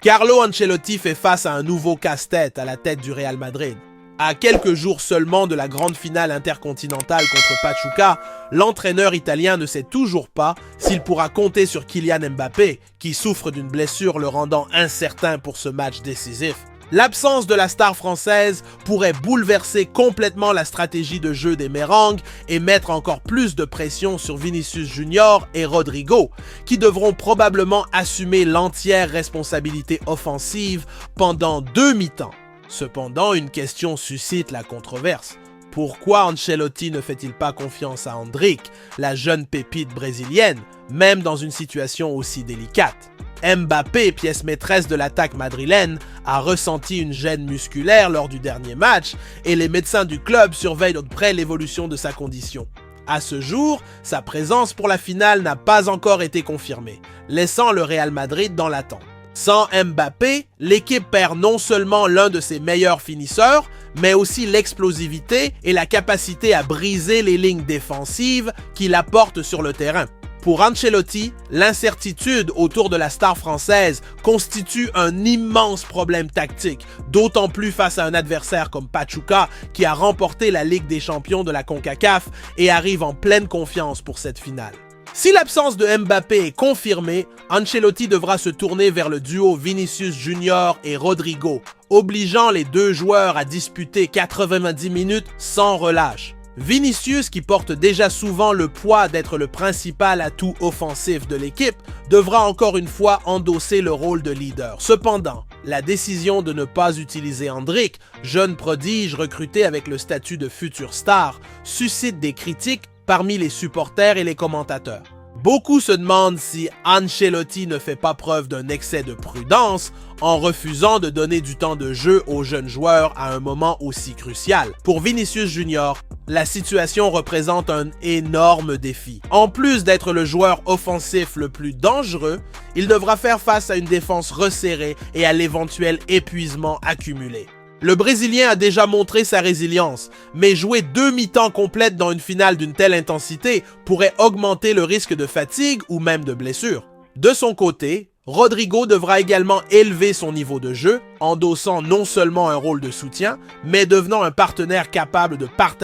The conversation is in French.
Carlo Ancelotti fait face à un nouveau casse-tête à la tête du Real Madrid. À quelques jours seulement de la grande finale intercontinentale contre Pachuca, l'entraîneur italien ne sait toujours pas s'il pourra compter sur Kylian Mbappé, qui souffre d'une blessure le rendant incertain pour ce match décisif. L'absence de la star française pourrait bouleverser complètement la stratégie de jeu des Merengues et mettre encore plus de pression sur Vinicius Junior et Rodrigo, qui devront probablement assumer l'entière responsabilité offensive pendant 2 mi-temps. Cependant, une question suscite la controverse. Pourquoi Ancelotti ne fait-il pas confiance à Endrick, la jeune pépite brésilienne, même dans une situation aussi délicate? Mbappé, pièce maîtresse de l'attaque madrilène, a ressenti une gêne musculaire lors du dernier match et les médecins du club surveillent de près l'évolution de sa condition. À ce jour, sa présence pour la finale n'a pas encore été confirmée, laissant le Real Madrid dans l'attente. Sans Mbappé, l'équipe perd non seulement l'un de ses meilleurs finisseurs, mais aussi l'explosivité et la capacité à briser les lignes défensives qu'il apporte sur le terrain. Pour Ancelotti, l'incertitude autour de la star française constitue un immense problème tactique, d'autant plus face à un adversaire comme Pachuca qui a remporté la Ligue des champions de la CONCACAF et arrive en pleine confiance pour cette finale. Si l'absence de Mbappé est confirmée, Ancelotti devra se tourner vers le duo Vinicius Junior et Rodrigo, obligeant les deux joueurs à disputer 90 minutes sans relâche. Vinicius, qui porte déjà souvent le poids d'être le principal atout offensif de l'équipe, devra encore une fois endosser le rôle de leader. Cependant, la décision de ne pas utiliser Endrick, jeune prodige recruté avec le statut de future star, suscite des critiques parmi les supporters et les commentateurs. Beaucoup se demandent si Ancelotti ne fait pas preuve d'un excès de prudence en refusant de donner du temps de jeu aux jeunes joueurs à un moment aussi crucial. Pour Vinicius Junior, la situation représente un énorme défi. En plus d'être le joueur offensif le plus dangereux, il devra faire face à une défense resserrée et à l'éventuel épuisement accumulé. Le Brésilien a déjà montré sa résilience, mais jouer 2 mi-temps complètes dans une finale d'une telle intensité pourrait augmenter le risque de fatigue ou même de blessure. De son côté, Rodrigo devra également élever son niveau de jeu, endossant non seulement un rôle de soutien, mais devenant un partenaire capable de partager